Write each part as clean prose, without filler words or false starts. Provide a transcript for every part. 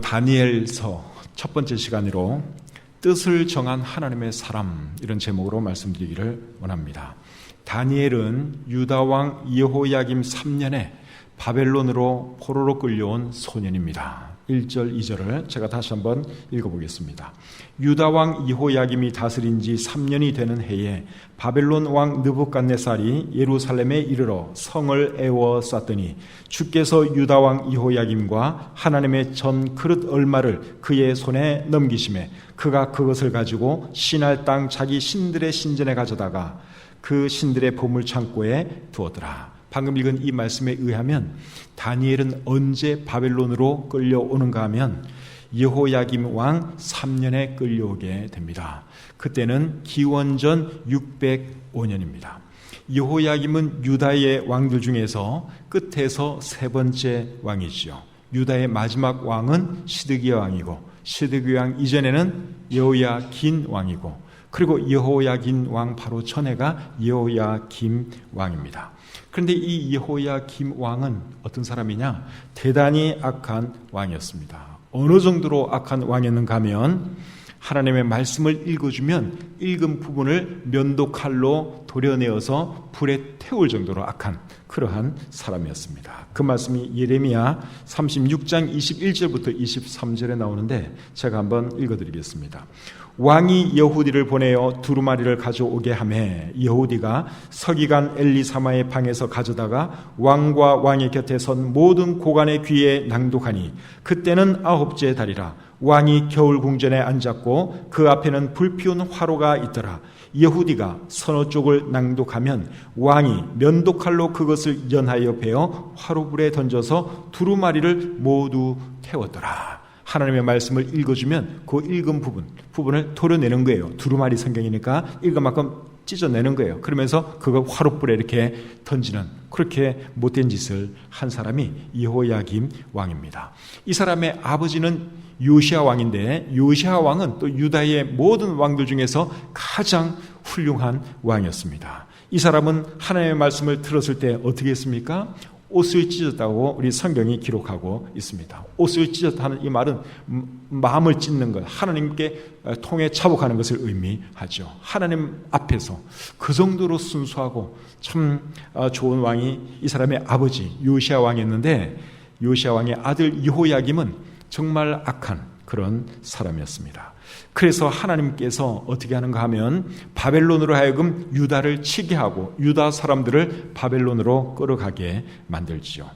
다니엘서 첫 번째 시간으로 뜻을 정한 하나님의 사람, 이런 제목으로 말씀드리기를 원합니다. 다니엘은 유다왕 여호야김 3년에 바벨론으로 포로로 끌려온 소년입니다. 1절, 2절을 제가 다시 한번 읽어보겠습니다. 유다왕 여호야김이 다스린 지 3년이 되는 해에 바벨론 왕 느부갓네살이 예루살렘에 이르러 성을 에워쌌더니 주께서 유다왕 여호야김과 하나님의 전 그릇 얼마를 그의 손에 넘기심에 그가 그것을 가지고 시날 땅 자기 신들의 신전에 가져다가 그 신들의 보물창고에 두었더라. 방금 읽은 이 말씀에 의하면 다니엘은 언제 바벨론으로 끌려오는가 하면 여호야김 왕 3년에 끌려오게 됩니다. 그때는 기원전 605년입니다. 여호야김은 유다의 왕들 중에서 끝에서 세 번째 왕이지요. 유다의 마지막 왕은 시드기야 왕이고, 시드기야 왕 이전에는 여호야긴 왕이고, 그리고 여호야긴 왕 바로 전에가 여호야김 왕입니다. 그런데 이 여호야김 왕은 어떤 사람이냐? 대단히 악한 왕이었습니다. 어느 정도로 악한 왕이었는가 하면 하나님의 말씀을 읽어주면 읽은 부분을 면도칼로 도려내어서 불에 태울 정도로 악한 그러한 사람이었습니다. 그 말씀이 예레미야 36장 21절부터 23절에 나오는데 제가 한번 읽어드리겠습니다. 왕이 여후디를 보내어 두루마리를 가져오게 하매 여후디가 서기관 엘리사마의 방에서 가져다가 왕과 왕의 곁에 선 모든 고관의 귀에 낭독하니 그때는 9째 달이라. 왕이 겨울 궁전에 앉았고 그 앞에는 불피운 화로가 있더라. 여후디가 서너 쪽을 낭독하면 왕이 면도칼로 그것을 연하여 베어 화로불에 던져서 두루마리를 모두 태웠더라. 하나님의 말씀을 읽어주면 그 읽은 부분을 도려내는 거예요. 두루마리 성경이니까 읽은 만큼 찢어내는 거예요. 그러면서 그걸 화롯불에 이렇게 던지는, 그렇게 못된 짓을 한 사람이 여호야김 왕입니다. 이 사람의 아버지는 요시야 왕인데 요시야 왕은 또 유다의 모든 왕들 중에서 가장 훌륭한 왕이었습니다. 이 사람은 하나님의 말씀을 들었을 때 어떻게 했습니까? 옷을 찢었다고 우리 성경이 기록하고 있습니다. 옷을 찢었다는 이 말은 마음을 찢는 것, 하나님께 통해 차복하는 것을 의미하죠. 하나님 앞에서 그 정도로 순수하고 참 좋은 왕이 이 사람의 아버지 요시야 왕이었는데, 요시야 왕의 아들 여호야김은 정말 악한 그런 사람이었습니다. 그래서 하나님께서 어떻게 하는가 하면 바벨론으로 하여금 유다를 치게 하고 유다 사람들을 바벨론으로 끌어가게 만들지요.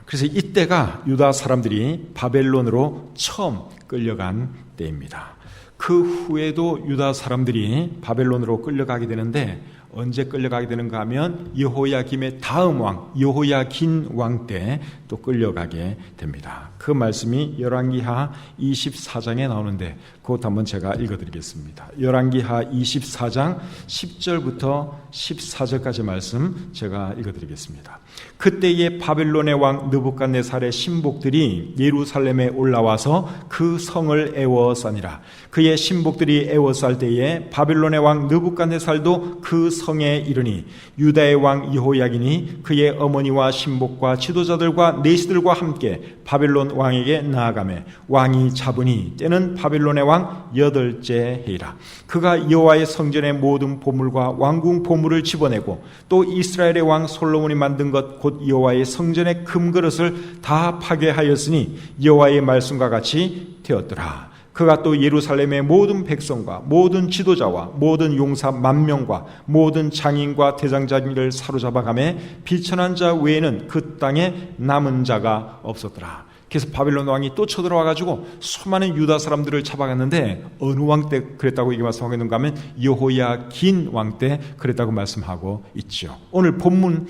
그래서 이때가 유다 사람들이 바벨론으로 처음 끌려간 때입니다. 그 후에도 유다 사람들이 바벨론으로 끌려가게 되는데 언제 끌려가게 되는가 하면 여호야김의 다음 왕 여호야긴 왕 때 또 끌려가게 됩니다. 그 말씀이 열왕기하 24장에 나오는데 그것 한번 제가 읽어드리겠습니다. 열왕기하 24장 10절부터 14절까지 말씀 제가 읽어드리겠습니다. 그때의 바벨론의 왕 느부갓네살의 신복들이 예루살렘에 올라와서 그 성을 에워싸니라. 그의 신복들이 에워쌀 때에 바벨론의 왕 느부갓네살도 그 성에 이르니 유다의 왕 여호야긴이 그의 어머니와 신복과 지도자들과 내시들과 함께 바벨론 왕에게 나아가매 왕이 잡으니 때는 바벨론의 왕 8째 해이라. 그가 여호와의 성전의 모든 보물과 왕궁 보물을 집어내고 또 이스라엘의 왕 솔로몬이 만든 것 곧 여호와의 성전의 금그릇을 다 파괴하였으니 여호와의 말씀과 같이 되었더라. 그가 또 예루살렘의 모든 백성과 모든 지도자와 모든 용사 10,000명과 모든 장인과 대장장이를 사로잡아가매 비천한 자 외에는 그 땅에 남은 자가 없었더라. 그래서 바벨론 왕이 또 쳐들어와가지고 수많은 유다 사람들을 잡아갔는데 어느 왕 때 그랬다고 이게 말씀하고 있는가 하면 여호야긴 왕 때 그랬다고 말씀하고 있죠. 오늘 본문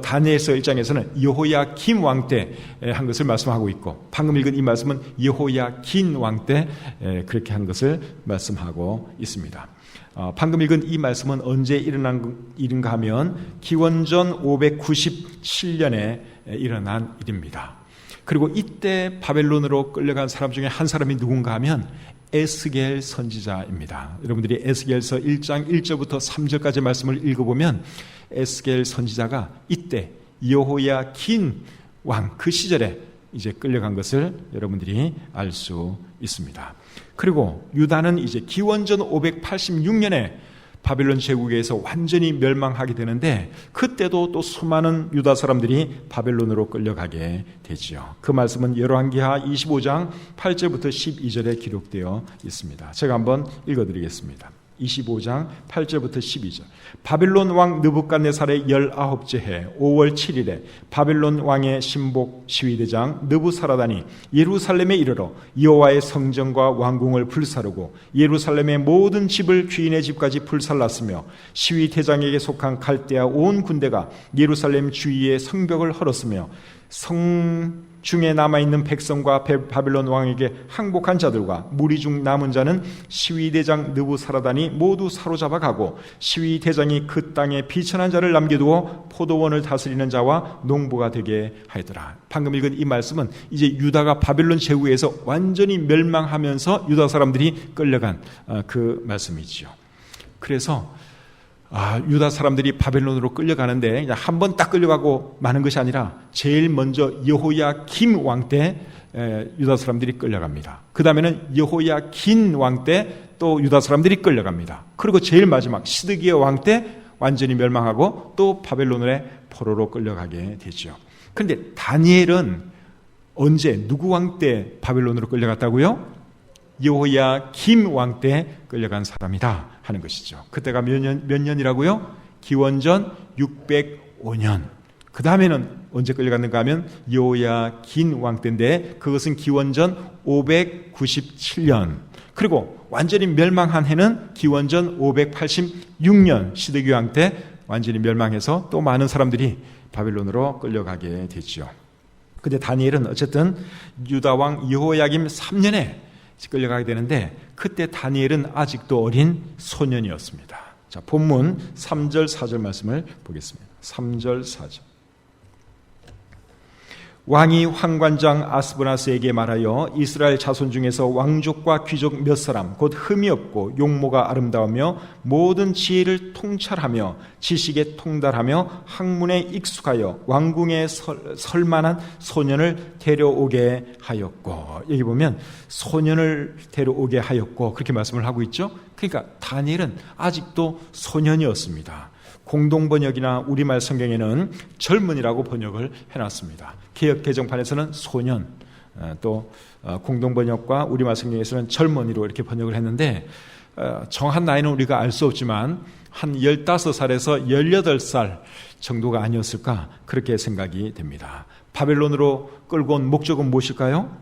다니엘서 1장에서는 여호야김 왕 때 한 것을 말씀하고 있고 방금 읽은 이 말씀은 여호야긴 왕 때 그렇게 한 것을 말씀하고 있습니다. 방금 읽은 이 말씀은 언제 일어난 일인가 하면 기원전 597년에 일어난 일입니다. 그리고 이때 바벨론으로 끌려간 사람 중에 한 사람이 누군가 하면 에스겔 선지자입니다. 여러분들이 에스겔서 1장 1절부터 3절까지 말씀을 읽어보면 에스겔 선지자가 이때 여호야긴 왕 그 시절에 이제 끌려간 것을 여러분들이 알 수 있습니다. 그리고 유다는 이제 기원전 586년에 바빌론 제국에서 완전히 멸망하게 되는데, 그때도 또 수많은 유다 사람들이 바벨론으로 끌려가게 되지요. 그 말씀은 열왕기하 25장 8절부터 12절에 기록되어 있습니다. 제가 한번 읽어드리겠습니다. 25장 8절부터 12절. 바빌론 왕 느부갓네살의 19째 해 5월 7일에 바빌론 왕의 신복 시위대장 느부사라단이 예루살렘에 이르러 여호와의 성전과 왕궁을 불사르고 예루살렘의 모든 집을 귀인의 집까지 불살랐으며 시위대장에게 속한 갈대아 온 군대가 예루살렘 주위의 성벽을 헐었으며 성 중에 남아있는 백성과 바빌론 왕에게 항복한 자들과 무리 중 남은 자는 시위대장 느부사라단이 모두 사로잡아 가고, 시위대장이 그 땅에 비천한 자를 남겨두어 포도원을 다스리는 자와 농부가 되게 하였더라. 방금 읽은 이 말씀은 이제 유다가 바빌론 제국에서 완전히 멸망하면서 유다 사람들이 끌려간 그 말씀이지요. 그래서 유다 사람들이 바벨론으로 끌려가는데 한 번 딱 끌려가고 마는 것이 아니라 제일 먼저 여호야김 왕 때 유다 사람들이 끌려갑니다. 그 다음에는 여호야긴 왕 때 또 유다 사람들이 끌려갑니다. 그리고 제일 마지막 시드기야 왕 때 완전히 멸망하고 또 바벨론의 포로로 끌려가게 되죠. 그런데 다니엘은 언제 누구 왕 때 바벨론으로 끌려갔다고요? 여호야김 왕 때 끌려간 사람이다 하는 것이죠. 그때가 몇 년이라고요? 기원전 605년. 그 다음에는 언제 끌려갔는가 하면 여호야긴 왕 때인데, 그것은 기원전 597년. 그리고 완전히 멸망한 해는 기원전 586년 시드기야 왕 때 완전히 멸망해서 또 많은 사람들이 바벨론으로 끌려가게 됐죠. 근데 다니엘은 어쨌든 유다 왕 여호야김 3년에 끌려가게 되는데, 그때 다니엘은 아직도 어린 소년이었습니다. 자, 본문 3절 4절 말씀을 보겠습니다. 3절 4절. 왕이 황관장 아스브나스에게 말하여 이스라엘 자손 중에서 왕족과 귀족 몇 사람 곧 흠이 없고 용모가 아름다우며 모든 지혜를 통찰하며 지식에 통달하며 학문에 익숙하여 왕궁에 설 만한 소년을 데려오게 하였고, 여기 보면 소년을 데려오게 하였고 그렇게 말씀을 하고 있죠. 그러니까 다니엘은 아직도 소년이었습니다. 공동번역이나 우리말 성경에는 젊은이라고 번역을 해놨습니다. 개역 개정판에서는 소년, 또 공동번역과 우리말 성경에서는 젊은이로 이렇게 번역을 했는데, 정한 나이는 우리가 알 수 없지만 한 15살에서 18살 정도가 아니었을까 그렇게 생각이 됩니다. 바벨론으로 끌고 온 목적은 무엇일까요?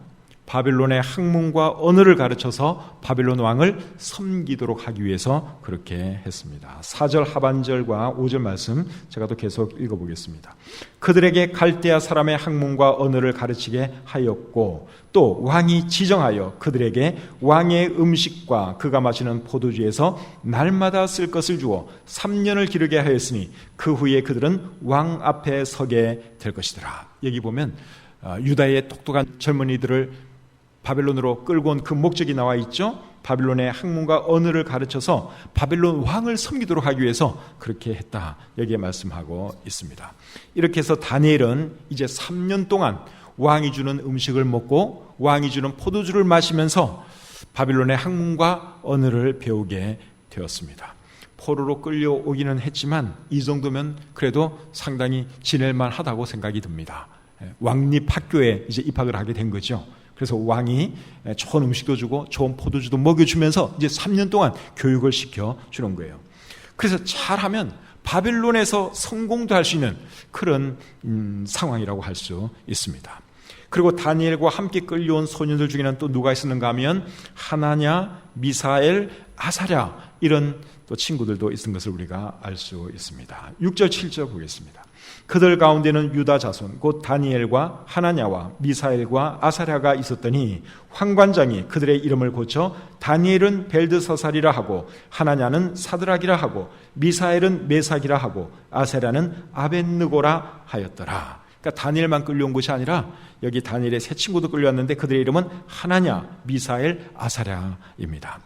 바빌론의 학문과 언어를 가르쳐서 바빌론 왕을 섬기도록 하기 위해서 그렇게 했습니다. 4절 하반절과 5절 말씀 제가 또 계속 읽어보겠습니다. 그들에게 갈대아 사람의 학문과 언어를 가르치게 하였고, 또 왕이 지정하여 그들에게 왕의 음식과 그가 마시는 포도주에서 날마다 쓸 것을 주어 3년을 기르게 하였으니 그 후에 그들은 왕 앞에 서게 될 것이더라. 여기 보면 유다의 똑똑한 젊은이들을 바벨론으로 끌고 온 그 목적이 나와 있죠. 바벨론의 학문과 언어를 가르쳐서 바벨론 왕을 섬기도록 하기 위해서 그렇게 했다, 여기에 말씀하고 있습니다. 이렇게 해서 다니엘은 이제 3년 동안 왕이 주는 음식을 먹고 왕이 주는 포도주를 마시면서 바벨론의 학문과 언어를 배우게 되었습니다. 포로로 끌려오기는 했지만 이 정도면 그래도 상당히 지낼만 하다고 생각이 듭니다. 왕립학교에 이제 입학을 하게 된 거죠. 그래서 왕이 좋은 음식도 주고 좋은 포도주도 먹여주면서 이제 3년 동안 교육을 시켜주는 거예요. 그래서 잘하면 바벨론에서 성공도 할 수 있는 그런 상황이라고 할 수 있습니다. 그리고 다니엘과 함께 끌려온 소년들 중에는 또 누가 있었는가 하면 하나냐, 미사엘, 아사랴, 이런 또 친구들도 있는 것을 우리가 알 수 있습니다. 6절 7절 보겠습니다. 그들 가운데는 유다 자손 곧 다니엘과 하나냐와 미사엘과 아사랴가 있었더니 황관장이 그들의 이름을 고쳐 다니엘은 벨드사살이라 하고 하나냐는 사드락이라 하고 미사엘은 메삭이라 하고 아사랴는 아벳느고라 하였더라. 그러니까 다니엘만 끌려온 것이 아니라 여기 다니엘의 세 친구도 끌려왔는데 그들의 이름은 하나냐, 미사엘, 아사랴입니다.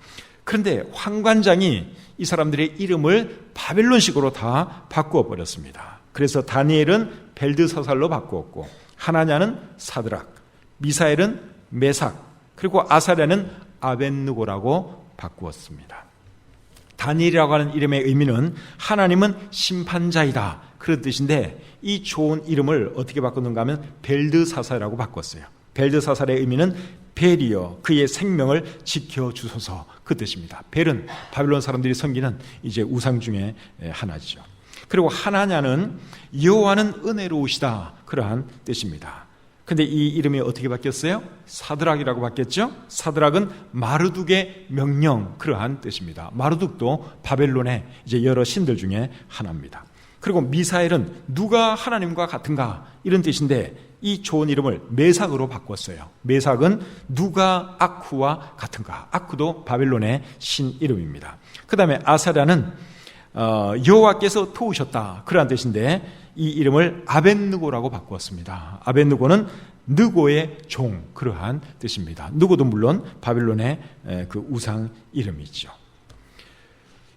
그런데 황관장이 이 사람들의 이름을 바벨론식으로 다 바꾸어 버렸습니다. 그래서 다니엘은 벨드사살로 바꾸었고 하나냐는 사드락, 미사엘은 메삭, 그리고 아사랴는 아벳느고라고 바꾸었습니다. 다니엘이라고 하는 이름의 의미는 하나님은 심판자이다, 그런 뜻인데 이 좋은 이름을 어떻게 바꿨는가 하면 벨드사살이라고 바꿨어요. 벨드사살의 의미는 벨이여 그의 생명을 지켜주소서, 그 뜻입니다. 벨은 바빌론 사람들이 섬기는 이제 우상 중에 하나죠. 그리고 하나냐는 여호와는 은혜로우시다, 그러한 뜻입니다. 근데 이 이름이 어떻게 바뀌었어요? 사드락이라고 바뀌었죠? 사드락은 마르둑의 명령, 그러한 뜻입니다. 마르둑도 바벨론의 이제 여러 신들 중에 하나입니다. 그리고 미사엘은 누가 하나님과 같은가, 이런 뜻인데 이 좋은 이름을 메삭으로 바꿨어요. 메삭은 누가 아쿠와 같은가. 아쿠도 바벨론의 신 이름입니다. 그 다음에 아사랴는 여호와께서 도우셨다, 그러한 뜻인데 이 이름을 아벳느고라고 바꾸었습니다. 아벳느고는 느고의 종, 그러한 뜻입니다. 느고도 물론 바벨론의 그 우상 이름이죠.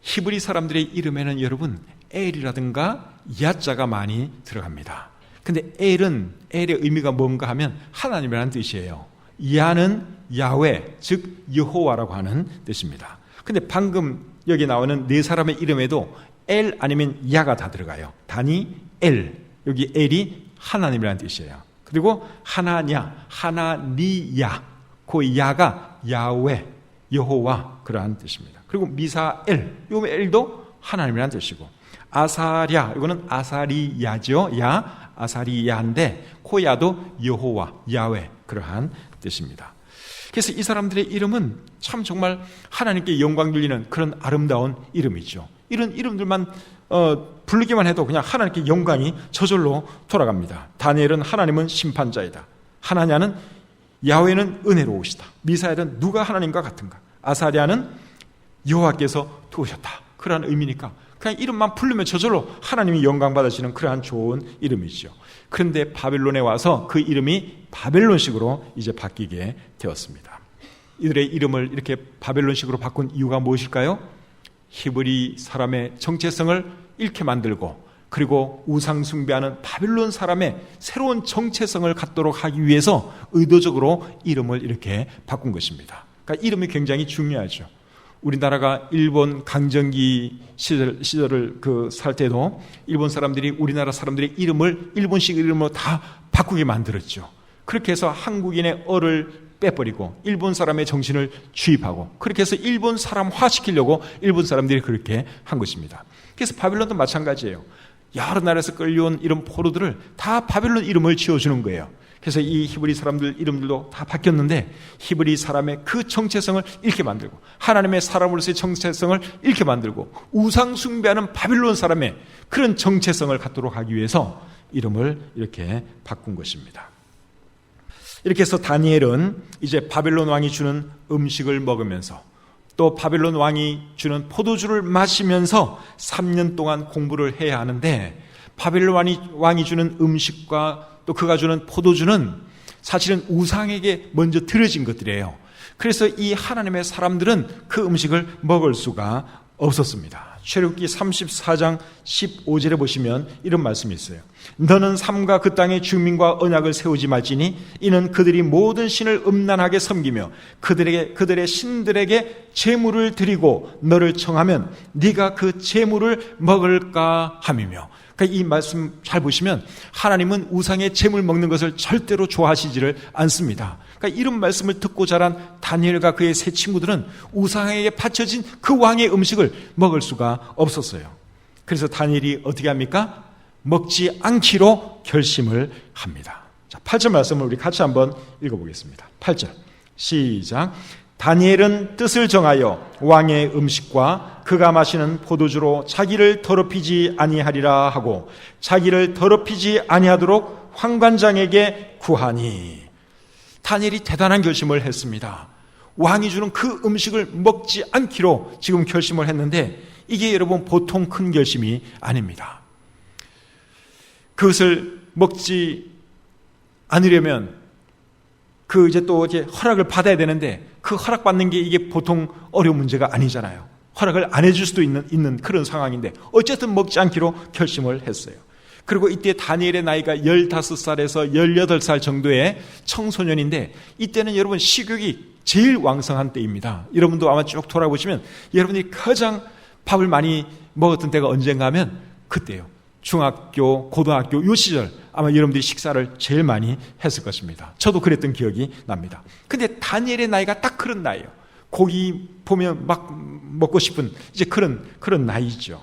히브리 사람들의 이름에는 여러분 엘이라든가 야자가 많이 들어갑니다. 근데 엘의 의미가 뭔가 하면 하나님이라는 뜻이에요. 야는 야훼, 즉 여호와라고 하는 뜻입니다. 근데 방금 여기 나오는 네 사람의 이름에도 엘 아니면 야가 다 들어가요. 다니 엘, 여기 엘이 하나님이라는 뜻이에요. 그리고 하나냐, 하나니야, 그 야가 야훼, 여호와, 그러한 뜻입니다. 그리고 미사엘, 요 엘도 하나님이라는 뜻이고, 아사랴, 이거는 아사리야죠. 야, 아사리야인데 그 야도 여호와, 야훼, 그러한 뜻입니다. 그래서 이 사람들의 이름은 참 정말 하나님께 영광 돌리는 그런 아름다운 이름이죠. 이런 이름들만 부르기만 해도 그냥 하나님께 영광이 저절로 돌아갑니다. 다니엘은 하나님은 심판자이다, 하나냐는 야훼는 은혜로우시다, 미사엘은 누가 하나님과 같은가, 아사랴는 여호와께서 도우셨다, 그러한 의미니까 그냥 이름만 부르면 저절로 하나님이 영광 받으시는 그러한 좋은 이름이죠. 그런데 바벨론에 와서 그 이름이 바벨론식으로 이제 바뀌게 되었습니다. 이들의 이름을 이렇게 바벨론식으로 바꾼 이유가 무엇일까요? 히브리 사람의 정체성을 잃게 만들고, 그리고 우상 숭배하는 바벨론 사람의 새로운 정체성을 갖도록 하기 위해서 의도적으로 이름을 이렇게 바꾼 것입니다. 그러니까 이름이 굉장히 중요하죠. 우리나라가 일본 강점기 시절을 살 때도 일본 사람들이 우리나라 사람들의 이름을 일본식 이름으로 다 바꾸게 만들었죠. 그렇게 해서 한국인의 어를 빼버리고 일본 사람의 정신을 주입하고, 그렇게 해서 일본 사람화시키려고 일본 사람들이 그렇게 한 것입니다. 그래서 바벨론도 마찬가지예요. 여러 나라에서 끌려온 이런 포로들을 다 바벨론 이름을 지어주는 거예요. 그래서 이 히브리 사람들 이름들도 다 바뀌었는데 히브리 사람의 그 정체성을 잃게 만들고, 하나님의 사람으로서의 정체성을 잃게 만들고, 우상 숭배하는 바벨론 사람의 그런 정체성을 갖도록 하기 위해서 이름을 이렇게 바꾼 것입니다. 이렇게 해서 다니엘은 이제 바벨론 왕이 주는 음식을 먹으면서 또 바벨론 왕이 주는 포도주를 마시면서 3년 동안 공부를 해야 하는데, 바벨론 왕이 주는 음식과 또 그가 주는 포도주는 사실은 우상에게 먼저 드려진 것들이에요. 그래서 이 하나님의 사람들은 그 음식을 먹을 수가 없었습니다. 출애굽기 34장 15절에 보시면 이런 말씀이 있어요. 너는 삼가 그 땅의 주민과 언약을 세우지 말지니 이는 그들이 모든 신을 음란하게 섬기며 그들의 신들에게 제물을 드리고 너를 청하면 네가 그 제물을 먹을까 함이며. 그러니까 이 말씀 잘 보시면 하나님은 우상의 제물 먹는 것을 절대로 좋아하시지를 않습니다. 그러니까 이런 말씀을 듣고 자란 다니엘과 그의 세 친구들은 우상에게 바쳐진 그 왕의 음식을 먹을 수가 없었어요. 그래서 다니엘이 어떻게 합니까? 먹지 않기로 결심을 합니다. 자, 8절 말씀을 우리 같이 한번 읽어보겠습니다. 8절 시작. 다니엘은 뜻을 정하여 왕의 음식과 그가 마시는 포도주로 자기를 더럽히지 아니하리라 하고 자기를 더럽히지 아니하도록 환관장에게 구하니. 다니엘이 대단한 결심을 했습니다. 왕이 주는 그 음식을 먹지 않기로 지금 결심을 했는데 이게 여러분 보통 큰 결심이 아닙니다. 그것을 먹지 않으려면 이제 허락을 받아야 되는데 그 허락받는 게 이게 보통 어려운 문제가 아니잖아요. 허락을 안 해줄 수도 있는 그런 상황인데 어쨌든 먹지 않기로 결심을 했어요. 그리고 이때 다니엘의 나이가 15살에서 18살 정도의 청소년인데, 이때는 여러분 식욕이 제일 왕성한 때입니다. 여러분도 아마 쭉 돌아보시면 여러분이 가장 밥을 많이 먹었던 때가 언젠가 하면 그때예요. 중학교, 고등학교 요 시절 아마 여러분들이 식사를 제일 많이 했을 것입니다. 저도 그랬던 기억이 납니다. 근데 다니엘의 나이가 딱 그런 나이예요. 고기 보면 막 먹고 싶은 이제 그런 나이죠.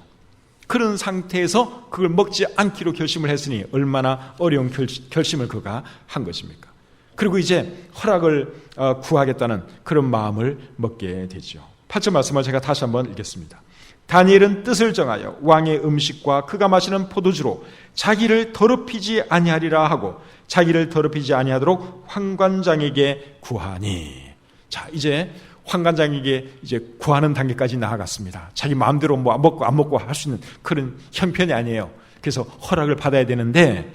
그런 상태에서 그걸 먹지 않기로 결심을 했으니 얼마나 어려운 결심을 그가 한 것입니까? 그리고 이제 허락을 구하겠다는 그런 마음을 먹게 되죠. 8절 말씀을 제가 다시 한번 읽겠습니다. 다니엘은 뜻을 정하여 왕의 음식과 그가 마시는 포도주로 자기를 더럽히지 아니하리라 하고 자기를 더럽히지 아니하도록 환관장에게 구하니. 자, 이제 환관장에게 이제 구하는 단계까지 나아갔습니다. 자기 마음대로 뭐 먹고 안 먹고 할 수 있는 그런 형편이 아니에요. 그래서 허락을 받아야 되는데,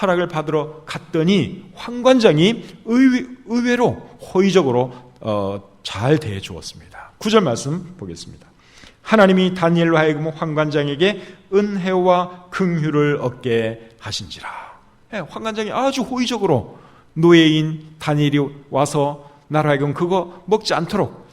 허락을 받으러 갔더니 환관장이 의외로 호의적으로 잘 대해 주었습니다. 9절 말씀 보겠습니다. 하나님이 다니엘로 하여금 환관장에게 은혜와 긍휼을 얻게 하신지라. 환관장이 아주 호의적으로 노예인 다니엘이 와서 나로 하여금 그거 먹지 않도록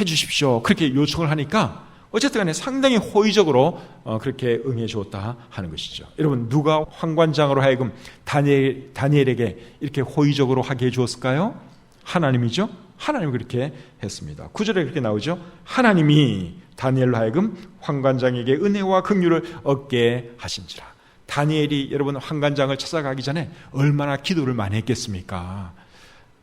해 주십시오, 그렇게 요청을 하니까 어쨌든 간에 상당히 호의적으로 그렇게 응해 주었다 하는 것이죠. 여러분, 누가 환관장으로 하여금 다니엘에게 이렇게 호의적으로 하게 해 주었을까요? 하나님이죠. 하나님이 그렇게 했습니다. 9절에 그렇게 나오죠. 하나님이 다니엘로 하여금 환관장에게 은혜와 긍휼을 얻게 하신지라. 다니엘이 여러분 환관장을 찾아가기 전에 얼마나 기도를 많이 했겠습니까?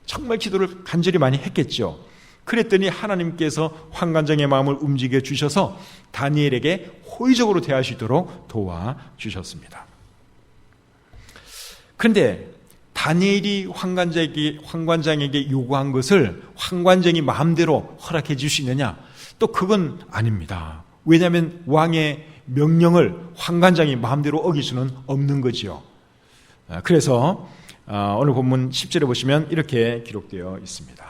정말 기도를 간절히 많이 했겠죠. 그랬더니 하나님께서 환관장의 마음을 움직여 주셔서 다니엘에게 호의적으로 대할 수 있도록 도와주셨습니다. 그런데 다니엘이 환관장에게 요구한 것을 환관장이 마음대로 허락해 줄 수 있느냐? 또 그건 아닙니다. 왜냐하면 왕의 명령을 환관장이 마음대로 어길 수는 없는 거지요. 그래서 오늘 본문 10절에 보시면 이렇게 기록되어 있습니다.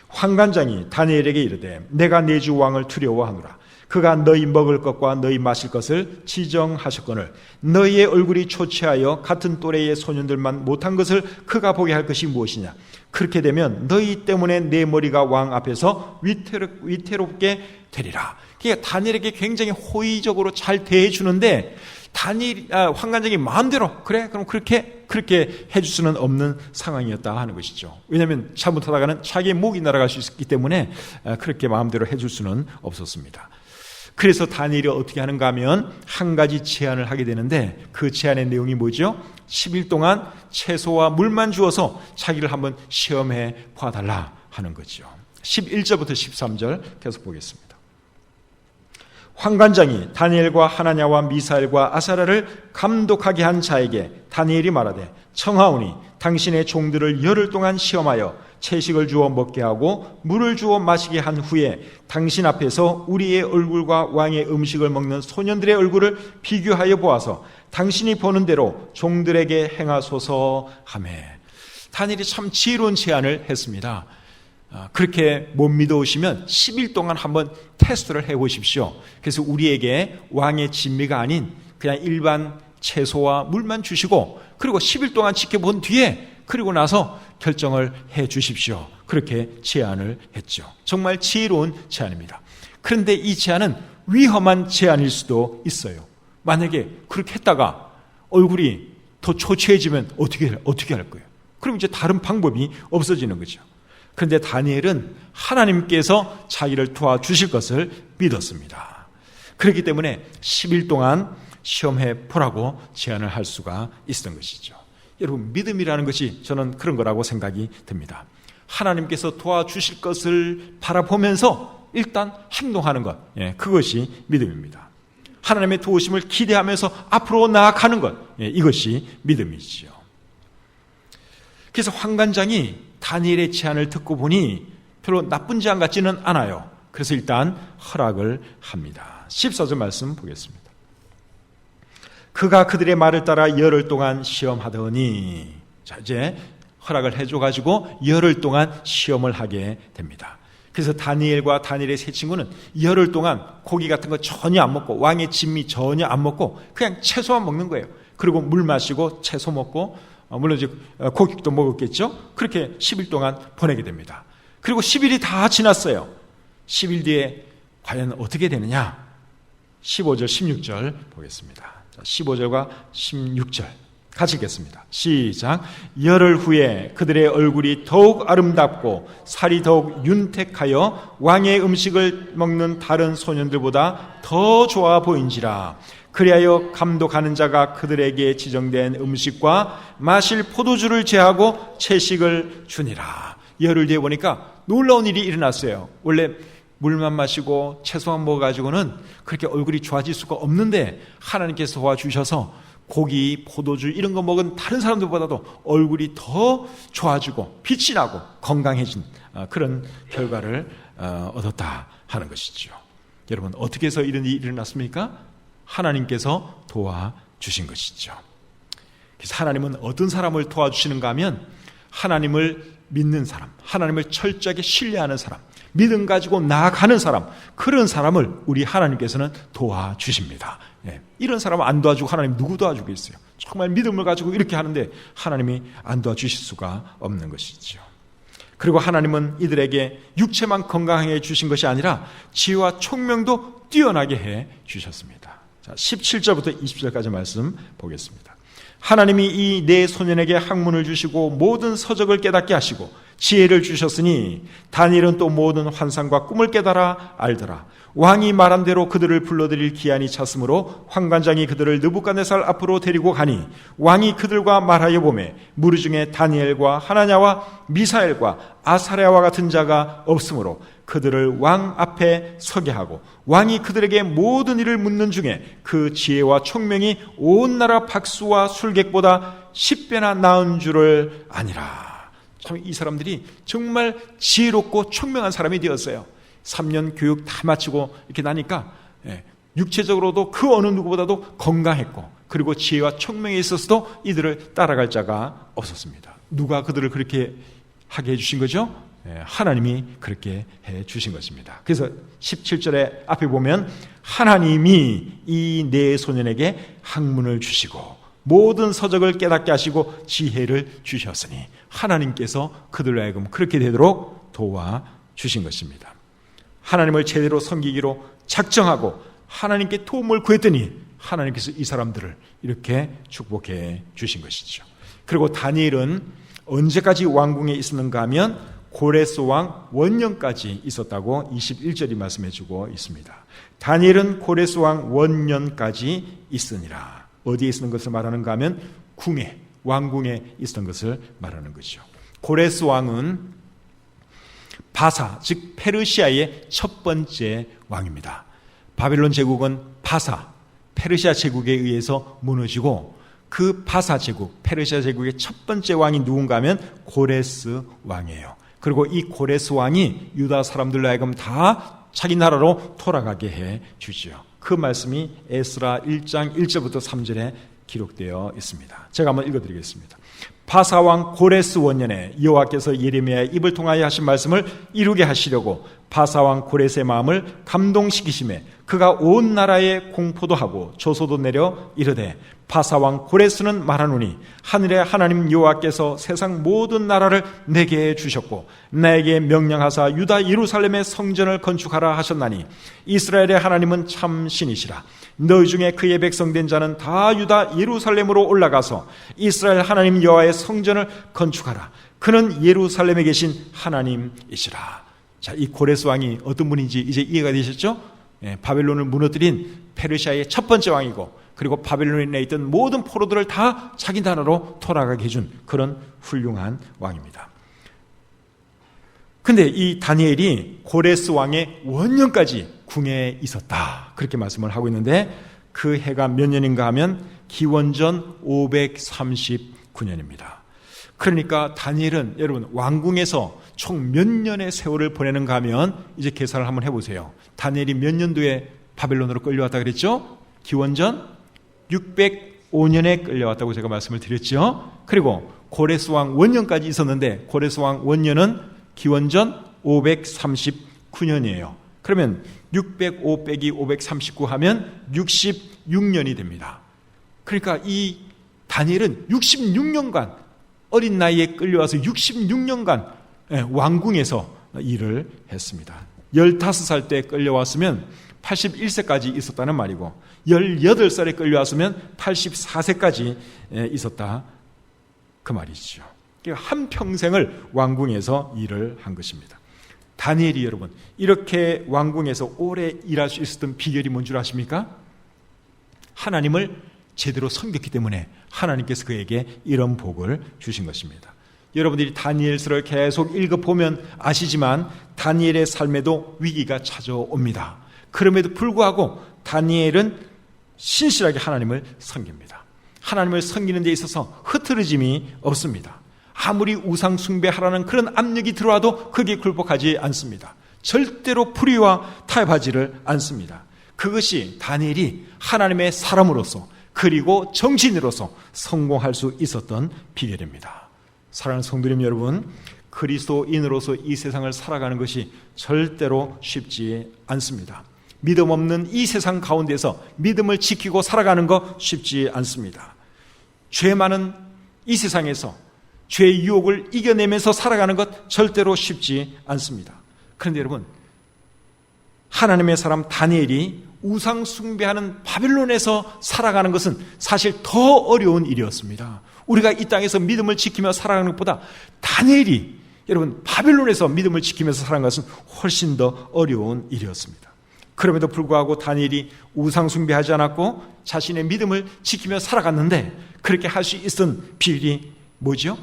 환관장이 다니엘에게 이르되 내가 내 주 왕을 두려워하노라. 그가 너희 먹을 것과 너희 마실 것을 지정하셨거늘 너희의 얼굴이 초췌하여 같은 또래의 소년들만 못한 것을 그가 보게 할 것이 무엇이냐. 그렇게 되면 너희 때문에 내 머리가 왕 앞에서 위태롭게 되리라. 그러니까 다니엘에게 굉장히 호의적으로 잘 대해주는데 환관장이 마음대로 그래 그럼 그렇게 해줄 수는 없는 상황이었다 하는 것이죠. 왜냐하면 잘못하다가는 자기의 목이 날아갈 수 있기 때문에 그렇게 마음대로 해줄 수는 없었습니다. 그래서 다니엘이 어떻게 하는가 하면 한 가지 제안을 하게 되는데, 그 제안의 내용이 뭐죠? 10일 동안 채소와 물만 주어서 자기를 한번 시험해 봐달라 하는 거죠. 11절부터 13절 계속 보겠습니다. 환관장이 다니엘과 하나냐와 미사엘과 아사랴를 감독하게 한 자에게 다니엘이 말하되 청하오니 당신의 종들을 열흘 동안 시험하여 채식을 주어 먹게 하고 물을 주어 마시게 한 후에 당신 앞에서 우리의 얼굴과 왕의 음식을 먹는 소년들의 얼굴을 비교하여 보아서 당신이 보는 대로 종들에게 행하소서 하매. 다니엘이 참 지혜로운 제안을 했습니다. 그렇게 못 믿어오시면 10일 동안 한번 테스트를 해보십시오. 그래서 우리에게 왕의 진미가 아닌 그냥 일반 채소와 물만 주시고, 그리고 10일 동안 지켜본 뒤에 그리고 나서 결정을 해 주십시오. 그렇게 제안을 했죠. 정말 지혜로운 제안입니다. 그런데 이 제안은 위험한 제안일 수도 있어요. 만약에 그렇게 했다가 얼굴이 더 초췌해지면 어떻게 할 거예요? 그럼 이제 다른 방법이 없어지는 거죠. 그런데 다니엘은 하나님께서 자기를 도와주실 것을 믿었습니다. 그렇기 때문에 10일 동안 시험해 보라고 제안을 할 수가 있었던 것이죠. 여러분, 믿음이라는 것이 저는 그런 거라고 생각이 듭니다. 하나님께서 도와주실 것을 바라보면서 일단 행동하는 것, 그것이 믿음입니다. 하나님의 도우심을 기대하면서 앞으로 나아가는 것, 이것이 믿음이지요. 그래서 환관장이 다니엘의 제안을 듣고 보니 별로 나쁜 제안 같지는 않아요. 그래서 일단 허락을 합니다. 14절 말씀 보겠습니다. 그가 그들의 말을 따라 열흘 동안 시험하더니, 자, 이제 허락을 해줘가지고 열흘 동안 시험을 하게 됩니다. 그래서 다니엘과 다니엘의 세 친구는 열흘 동안 고기 같은 거 전혀 안 먹고 왕의 진미 전혀 안 먹고 그냥 채소만 먹는 거예요. 그리고 물 마시고 채소 먹고 물론 이제 고기도 먹었겠죠. 그렇게 10일 동안 보내게 됩니다. 그리고 10일이 다 지났어요. 10일 뒤에 과연 어떻게 되느냐? 15절, 16절 보겠습니다. 15절과 16절 같이 읽겠습니다. 시작. 열흘 후에 그들의 얼굴이 더욱 아름답고 살이 더욱 윤택하여 왕의 음식을 먹는 다른 소년들보다 더 좋아 보인지라. 그리하여 감독하는 자가 그들에게 지정된 음식과 마실 포도주를 제하고 채식을 주니라. 열흘 뒤에 보니까 놀라운 일이 일어났어요. 원래 물만 마시고 채소만 먹어가지고는 그렇게 얼굴이 좋아질 수가 없는데 하나님께서 도와주셔서 고기, 포도주 이런 거 먹은 다른 사람들보다도 얼굴이 더 좋아지고 빛이 나고 건강해진 그런 결과를 얻었다 하는 것이죠. 여러분, 어떻게 해서 이런 일이 일어났습니까? 하나님께서 도와주신 것이죠. 그래서 하나님은 어떤 사람을 도와주시는가 하면 하나님을 믿는 사람, 하나님을 철저하게 신뢰하는 사람, 믿음 가지고 나아가는 사람, 그런 사람을 우리 하나님께서는 도와주십니다. 이런 사람은 안 도와주고 하나님 누구 도와주겠어요? 정말 믿음을 가지고 이렇게 하는데 하나님이 안 도와주실 수가 없는 것이죠. 그리고 하나님은 이들에게 육체만 건강하게 주신 것이 아니라 지혜와 총명도 뛰어나게 해 주셨습니다. 자, 17절부터 20절까지 말씀 보겠습니다. 하나님이 이 네 소년에게 학문을 주시고 모든 서적을 깨닫게 하시고 지혜를 주셨으니 다니엘은 또 모든 환상과 꿈을 깨달아 알더라. 왕이 말한 대로 그들을 불러들일 기한이 찼으므로 환관장이 그들을 느부갓네살 앞으로 데리고 가니 왕이 그들과 말하여 보매 무리 중에 다니엘과 하나냐와 미사엘과 아사랴와 같은 자가 없으므로 그들을 왕 앞에 서게 하고 왕이 그들에게 모든 일을 묻는 중에 그 지혜와 총명이 온 나라 박수와 술객보다 10배나 나은 줄을 아니라. 참 이 사람들이 정말 지혜롭고 총명한 사람이 되었어요. 3년 교육 다 마치고 이렇게 나니까 육체적으로도 그 어느 누구보다도 건강했고 그리고 지혜와 총명에 있어서도 이들을 따라갈 자가 없었습니다. 누가 그들을 그렇게 하게 해주신 거죠? 하나님이 그렇게 해주신 것입니다. 그래서 17절에 앞에 보면 하나님이 이 네 소년에게 학문을 주시고 모든 서적을 깨닫게 하시고 지혜를 주셨으니 하나님께서 그들로 하여금 그렇게 되도록 도와주신 것입니다. 하나님을 제대로 섬기기로 작정하고 하나님께 도움을 구했더니 하나님께서 이 사람들을 이렇게 축복해 주신 것이죠. 그리고 다니엘은 언제까지 왕궁에 있었는가 하면 고레스 왕 원년까지 있었다고 21절이 말씀해 주고 있습니다. 다니엘은 고레스 왕 원년까지 있으니라. 어디에 있었는 것을 말하는가 하면 궁에, 왕궁에 있었던 것을 말하는 것이죠. 고레스 왕은 바사, 즉 페르시아의 첫 번째 왕입니다. 바벨론 제국은 바사, 페르시아 제국에 의해서 무너지고 그 바사 제국, 페르시아 제국의 첫 번째 왕이 누군가 하면 고레스 왕이에요. 그리고 이 고레스 왕이 유다 사람들로 하여금 다 자기 나라로 돌아가게 해 주지요. 그 말씀이 에스라 1장 1절부터 3절에 기록되어 있습니다. 제가 한번 읽어드리겠습니다. 바사왕 고레스 원년에 여호와께서 예레미야의 입을 통하여 하신 말씀을 이루게 하시려고 바사왕 고레스의 마음을 감동시키심에 그가 온 나라에 공포도 하고 조소도 내려 이르되 바사왕 고레스는 말하노니 하늘의 하나님 여호와께서 세상 모든 나라를 내게 주셨고 나에게 명령하사 유다 예루살렘의 성전을 건축하라 하셨나니 이스라엘의 하나님은 참 신이시라. 너희 중에 그의 백성된 자는 다 유다 예루살렘으로 올라가서 이스라엘 하나님 여호와의 성전을 건축하라. 그는 예루살렘에 계신 하나님이시라. 자, 이 고레스 왕이 어떤 분인지 이제 이해가 되셨죠? 바벨론을 무너뜨린 페르시아의 첫 번째 왕이고 그리고 바벨론에 있던 모든 포로들을 다 자기 나라로 돌아가게 해준 그런 훌륭한 왕입니다. 근데 이 다니엘이 고레스 왕의 원년까지 궁에 있었다. 그렇게 말씀을 하고 있는데 그 해가 몇 년인가 하면 기원전 539년입니다. 그러니까 다니엘은 여러분 왕궁에서 총 몇 년의 세월을 보내는가 하면 이제 계산을 한번 해보세요. 다니엘이 몇 년도에 바벨론으로 끌려왔다 그랬죠? 기원전 605년에 끌려왔다고 제가 말씀을 드렸죠. 그리고 고레스 왕 원년까지 있었는데 고레스 왕 원년은 기원전 539년이에요. 그러면 605 빼기 539 하면 66년이 됩니다. 그러니까 이 다니엘은 66년간 어린 나이에 끌려와서 66년간 왕궁에서 일을 했습니다. 15살 때 끌려왔으면 81세까지 있었다는 말이고 18살에 끌려왔으면 84세까지 있었다 그 말이죠. 한평생을 왕궁에서 일을 한 것입니다. 다니엘이 여러분 이렇게 왕궁에서 오래 일할 수 있었던 비결이 뭔 줄 아십니까? 하나님을 제대로 섬겼기 때문에 하나님께서 그에게 이런 복을 주신 것입니다. 여러분들이 다니엘서를 계속 읽어보면 아시지만 다니엘의 삶에도 위기가 찾아옵니다. 그럼에도 불구하고 다니엘은 신실하게 하나님을 섬깁니다. 하나님을 섬기는 데 있어서 흐트러짐이 없습니다. 아무리 우상 숭배하라는 그런 압력이 들어와도 거기에 굴복하지 않습니다. 절대로 불의와 타협하지를 않습니다. 그것이 다니엘이 하나님의 사람으로서 그리고 정치인으로서 성공할 수 있었던 비결입니다. 사랑하는 성도님 여러분, 그리스도인으로서 이 세상을 살아가는 것이 절대로 쉽지 않습니다. 믿음 없는 이 세상 가운데서 믿음을 지키고 살아가는 거 쉽지 않습니다. 죄 많은 이 세상에서 죄의 유혹을 이겨내면서 살아가는 것 절대로 쉽지 않습니다. 그런데 여러분, 하나님의 사람 다니엘이 우상 숭배하는 바벨론에서 살아가는 것은 사실 더 어려운 일이었습니다. 우리가 이 땅에서 믿음을 지키며 살아가는 것보다 다니엘이 여러분 바벨론에서 믿음을 지키면서 살아가는 것은 훨씬 더 어려운 일이었습니다. 그럼에도 불구하고 다니엘이 우상 숭배하지 않았고 자신의 믿음을 지키며 살아갔는데 그렇게 할 수 있었던 비결이 뭐죠?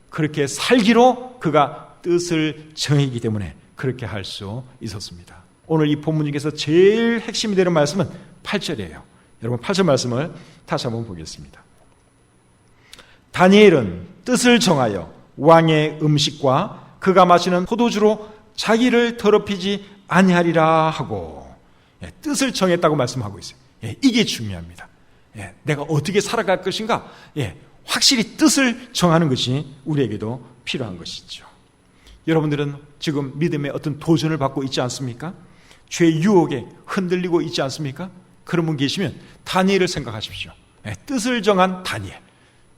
그렇게 살기로 그가 뜻을 정했기 때문에 그렇게 할 수 있었습니다. 오늘 이 본문 중에서 제일 핵심이 되는 말씀은 8절이에요. 여러분 8절 말씀을 다시 한번 보겠습니다. 다니엘은 뜻을 정하여 왕의 음식과 그가 마시는 포도주로 자기를 더럽히지 아니하리라 하고 뜻을 정했다고 말씀하고 있어요. 이게 중요합니다. 내가 어떻게 살아갈 것인가 확실히 뜻을 정하는 것이 우리에게도 필요한 것이죠. 여러분들은 지금 믿음의 어떤 도전을 받고 있지 않습니까? 죄의 유혹에 흔들리고 있지 않습니까? 그런 분 계시면 다니엘을 생각하십시오. 뜻을 정한 다니엘.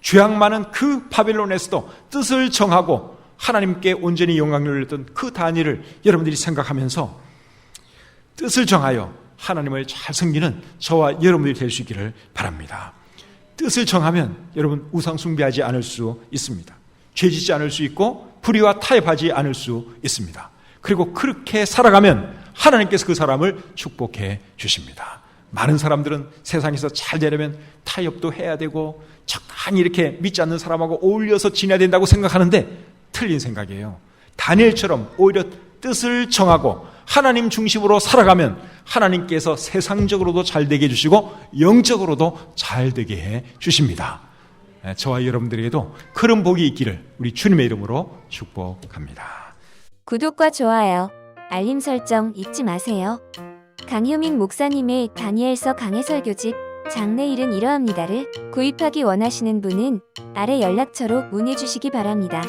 죄악 많은 그 바벨론에서도 뜻을 정하고 하나님께 온전히 영광을 돌렸던 그 다니엘을 여러분들이 생각하면서 뜻을 정하여 하나님을 잘 섬기는 저와 여러분들이 될 수 있기를 바랍니다. 뜻을 정하면 여러분 우상 숭배하지 않을 수 있습니다. 죄짓지 않을 수 있고 불의와 타협하지 않을 수 있습니다. 그리고 그렇게 살아가면 하나님께서 그 사람을 축복해 주십니다. 많은 사람들은 세상에서 잘 되려면 타협도 해야 되고 적당히 이렇게 믿지 않는 사람하고 어울려서 지내야 된다고 생각하는데 틀린 생각이에요. 다니엘처럼 오히려 뜻을 정하고 하나님 중심으로 살아가면 하나님께서 세상적으로도 잘 되게 해주시고 영적으로도 잘 되게 해 주십니다. 저와 여러분들에게도 그런 복이 있기를 우리 주님의 이름으로 축복합니다. 구독과 좋아요, 알림 설정 잊지 마세요. 강효민 목사님의 다니엘서 강해 설교집 장내일은 이러합니다를 구입하기 원하시는 분은 아래 연락처로 문의 주시기 바랍니다.